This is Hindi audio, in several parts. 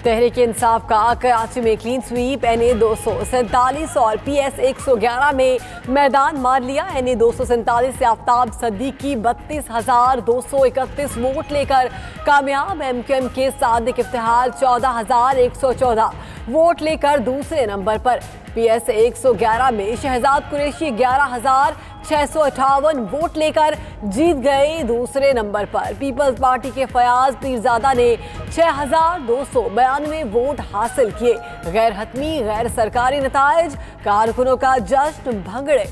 तहरीक इंसाफ का कराची में क्लीन स्वीप, NA 247 और PS 111 में मैदान मार लिया। NA 247 से आफ्ताब सद्दीकी 32,231 वोट लेकर कामयाब। MQM के सादिक इफ्तिहार 14,114 वोट लेकर दूसरे नंबर पर। PS 111 में शहजाद कुरैशी 11,658 वोट लेकर जीत गए दूसरे नंबर पर। पीपल्स पार्टी के फयाज पीरजादा ने 6,292 वोट हासिल किए। गैर हतमी गैर सरकारी नताइज, कारकुनों का जश्न भंगड़े।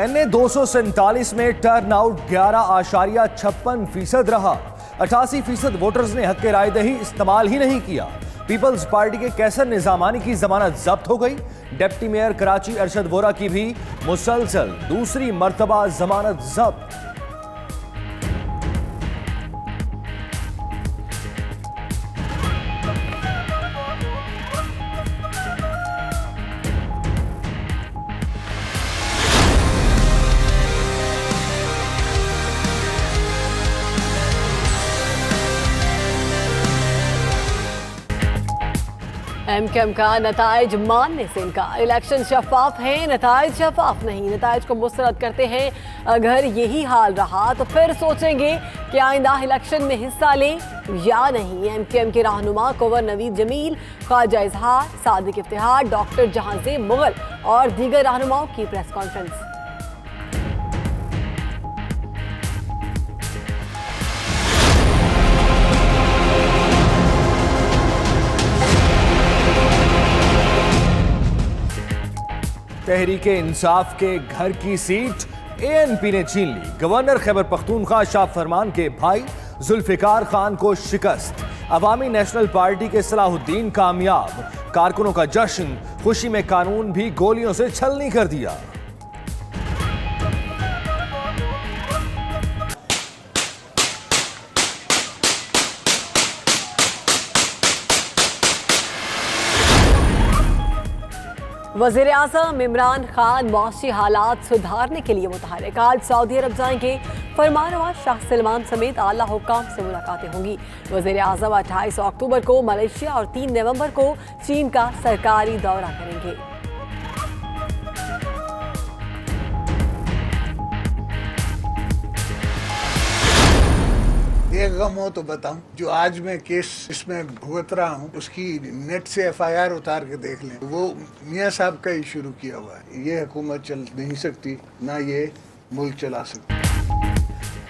NA 247 में टर्नआउट 11.56% रहा। 88% वोटर्स ने हक राय दही इस्तेमाल ही नहीं किया। पीपल्स पार्टी के कैसर निजामानी की जमानत जब्त हो गई। डिप्टी मेयर कराची अरशद वोरा की भी मुसलसल दूसरी मर्तबा जमानत जब्त। MQM का नताइज मानने से इनकार। इलेक्शन शफाफ है, नताइज शफाफ नहीं। नताइज को मुस्तरद करते हैं। अगर यही हाल रहा तो फिर सोचेंगे कि आइंदा इलेक्शन में हिस्सा लें या नहीं। MQM के रहनुमा कुंवर नवीद जमील, ख्वाजा इजहार, सादिक इफ्तिहार, डॉक्टर जहांज़ेब मुगल और दीगर रहनुमाओं की प्रेस कॉन्फ्रेंस। तहरीके इंसाफ के घर की सीट ANP ने छीन ली। गवर्नर खैबर पख्तूनख्वा शाह फरमान के भाई जुल्फिकार खान को शिकस्त। अवामी नेशनल पार्टी के सलाहुद्दीन कामयाब। कारकुनों का जश्न, खुशी में कानून भी गोलियों से छलनी कर दिया। वज़ीर आज़म इमरान खान मौसी हालात सुधारने के लिए मुतहरिक। आज सऊदी अरब जाएंगे। फरमानरवा शाह सलमान समेत आला हुक्काम से मुलाकातें होंगी। वज़ीर आज़म 28 अक्टूबर को मलेशिया और 3 नवंबर को चीन का सरकारी दौरा करेंगे। एक गम हो तो बताऊं, जो आज मैं केस इसमें भुगत रहा हूं उसकी नेट से FIR उतार के देख लें। वो मियां साहब का ही शुरू किया हुआ है। ये हुकूमत चल नहीं सकती, ना ये मुल्क चला सकती।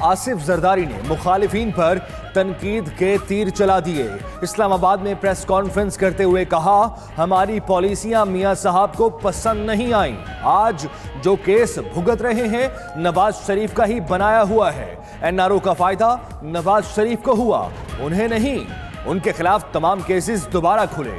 आसिफ जरदारी ने मुखालिफिन पर तनकीद के तीर चला दिए। इस्लामाबाद में प्रेस कॉन्फ्रेंस करते हुए कहा, हमारी पॉलिसियां मियां साहब को पसंद नहीं आई। आज जो केस भुगत रहे हैं नवाज शरीफ का ही बनाया हुआ है। NRO का फायदा नवाज शरीफ को हुआ, उन्हें नहीं। उनके खिलाफ तमाम केसेस दोबारा खुले।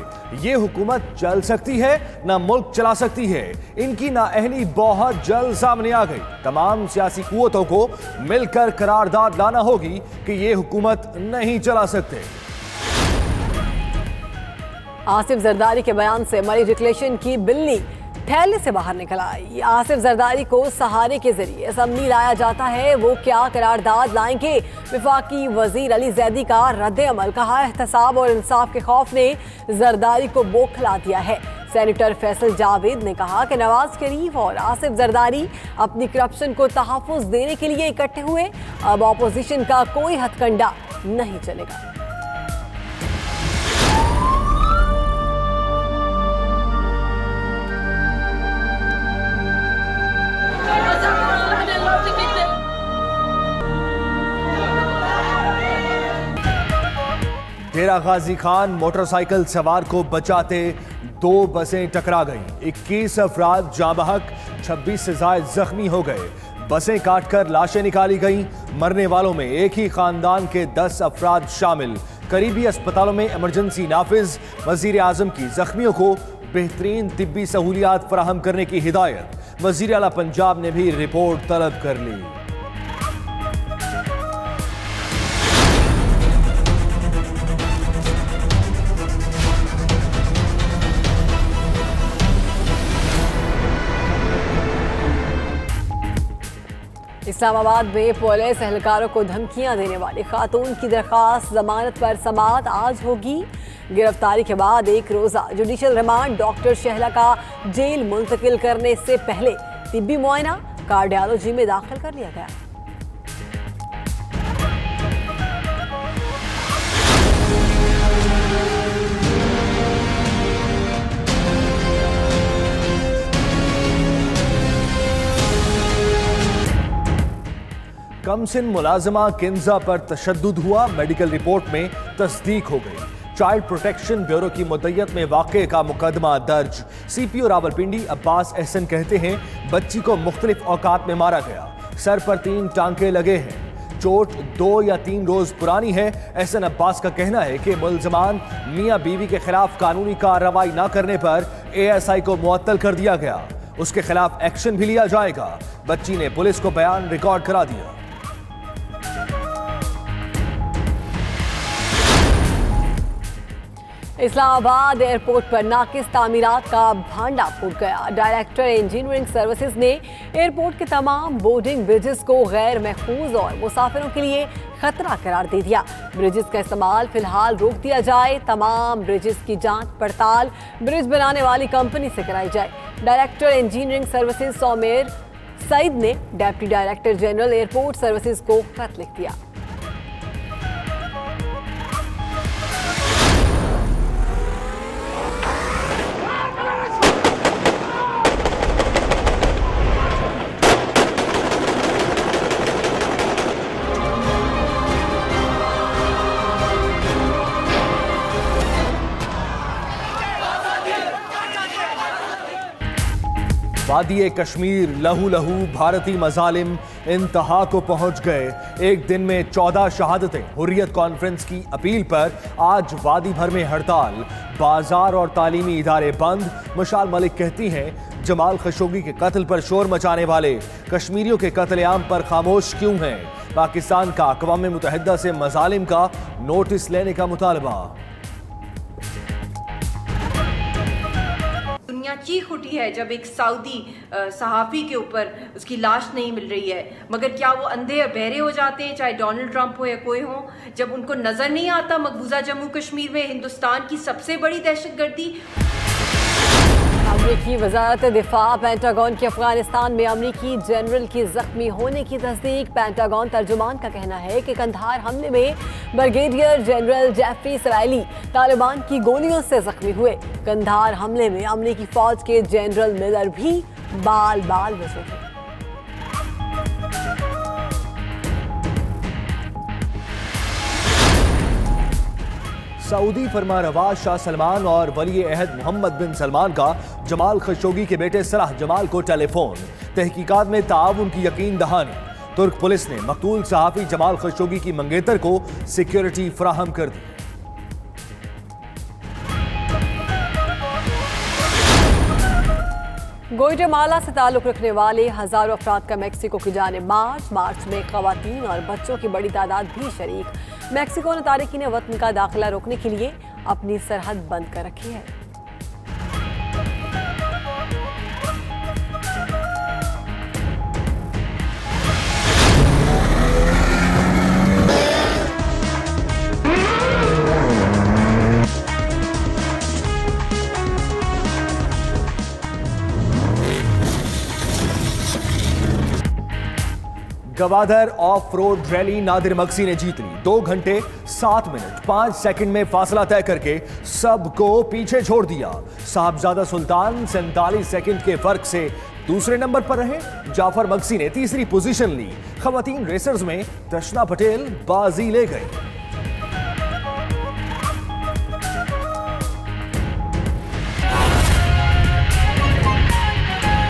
ये हुकूमत चल सकती है ना मुल्क चला सकती है। इनकी नाअहली बहुत जल्द सामने आ गई। तमाम सियासी कुव्वतों को मिलकर करारदाद लाना होगी कि ये हुकूमत नहीं चला सकते। आसिफ जरदारी के बयान से मरी डिक्लेरेशन की बिल्ली थैले से बाहर निकल आई। आसिफ जरदारी को सहारे के जरिए असम्बली लाया जाता है, वो क्या करारदाद लाएंगे। वफाकी वजीर अली जैदी का रद्द अमल। कहा, एहतसाब और इंसाफ के खौफ ने जरदारी को बौखला दिया है। सेनेटर फैसल जावेद ने कहा कि नवाज शरीफ और आसिफ जरदारी अपनी करप्शन को तहफ़्फ़ुज़ देने के लिए इकट्ठे हुए। अब अपोजिशन का कोई हथकंडा नहीं चलेगा। डेरा गाजी खान मोटरसाइकिल सवार को बचाते 2 बसें टकरा गईं। 21 अफराद जाँ बहक, 26 से ज़ायद जख्मी हो गए। बसें काटकर लाशें निकाली गईं। मरने वालों में एक ही खानदान के 10 अफराद शामिल। करीबी अस्पतालों में इमरजेंसी नाफिज। वज़ीर आज़म की जख्मियों को बेहतरीन तिब्बी सहूलियात फराहम करने की हिदायत। वज़ीर आला पंजाब ने भी रिपोर्ट तलब कर ली। इस्लामाबाद में पुलिस एहलकारों को धमकियां देने वाली खातून की दरखास्त जमानत पर समाअत आज होगी। गिरफ्तारी के बाद एक रोजा जुडिशल रिमांड डॉक्टर शहला का जेल मुंतकिल करने से पहले तिब्बी मुआयना कार्डियोलॉजी में दाखिल कर लिया गया। कमसिन मुलाजिमा किंजा पर तशद्दुद हुआ, मेडिकल रिपोर्ट में तस्दीक हो गई। चाइल्ड प्रोटेक्शन ब्यूरो की मुद्दत में वाक़े का मुकदमा दर्ज। सीपीओ रावलपिंडी अब्बास एहसन कहते हैं बच्ची को मुख्तलिफ औकात में मारा गया, सर पर 3 टांके लगे हैं, चोट 2 या 3 रोज पुरानी है। एहसन अब्बास का कहना है कि मुल्ज़मान मियां बीवी के खिलाफ कानूनी कार्रवाई न करने पर ASI को मुअत्तल कर दिया गया, उसके खिलाफ एक्शन भी लिया जाएगा। बच्ची ने पुलिस को बयान रिकॉर्ड करा दिया। इस्लामाबाद एयरपोर्ट पर नाकिस तामीरात का भांडा फूट गया। डायरेक्टर इंजीनियरिंग सर्विसेज ने एयरपोर्ट के तमाम बोर्डिंग ब्रिजेस को गैर महफूज और मुसाफिरों के लिए खतरा करार दे दिया। ब्रिजेस का इस्तेमाल फिलहाल रोक दिया जाए। तमाम ब्रिजेस की जांच पड़ताल ब्रिज बनाने वाली कंपनी से कराई जाए। डायरेक्टर इंजीनियरिंग सर्विसेज सौमेर सईद ने deputy director general airport services को खत लिख दिया। वादी कश्मीर लहू लहू भारतीय मजालिम इंतहा को पहुंच गए। एक दिन में 14 शहादतें। हुर्रियत कॉन्फ्रेंस की अपील पर आज वादी भर में हड़ताल, बाजार और तालीमी इदारे बंद। मशाल मलिक कहती हैं जमाल खशोगी के कत्ल पर शोर मचाने वाले कश्मीरियों के कत्लेआम पर खामोश क्यों हैं। पाकिस्तान का अक़वाम मुत्तहिदा से मजालिम का नोटिस लेने का मुतालबा। दुनिया चीख उठी है जब एक सऊदी सहाफ़ी के ऊपर उसकी लाश नहीं मिल रही है। मगर क्या वो अंधे या बहरे हो जाते हैं, चाहे डोनाल्ड ट्रंप हो या कोई हो, जब उनको नजर नहीं आता मकबूजा जम्मू कश्मीर में हिंदुस्तान की सबसे बड़ी दहशतगर्दी। अमरीकी वजारत दिफा पेंटागन की अफगानिस्तान में अमरीकी जनरल की जख्मी होने की तस्दीक। पेंटागन तर्जुमान का कहना है कि कंधार हमले में ब्रिगेडियर जनरल जेफरी सराइली तालिबान की गोलियों से जख्मी हुए। कंधार हमले में अमरीकी फौज के जनरल मिलर भी बाल बाल बचे थे। सऊदी फरमारवा शाह सलमान और वली अहद मोहम्मद बिन सलमान का जमाल खशोगी के बेटे सलाह जमाल को टेलीफोन। तहकीकात में ताउन की यकीन दहानी। तुर्क पुलिस ने मकतूल सहाफ़ी जमाल खशोगी की मंगेतर को सिक्योरिटी फराहम कर दी। ग्वाटेमाला से ताल्लुक रखने वाले हजारों अफराद का मेक्सिको की जानिब मार्च में खवातीन और बच्चों की बड़ी तादाद भी शरीक। मेक्सिको ने तारिकीन वतन का दाखिला रोकने के लिए अपनी सरहद बंद कर रखी है। Gwadar of road rally Nadir Maksi ने जीत ली। 2 घंटे 7 मिनट 5 सेकंड में फासला तय करके सबको पीछे छोड़ दिया। साहबजादा सुल्तान 47 सेकंड के फर्क से दूसरे नंबर पर रहे। जाफर मक्सी ने तीसरी पोजीशन ली। खवातीन रेसर्स में तशना पटेल बाजी ले गई।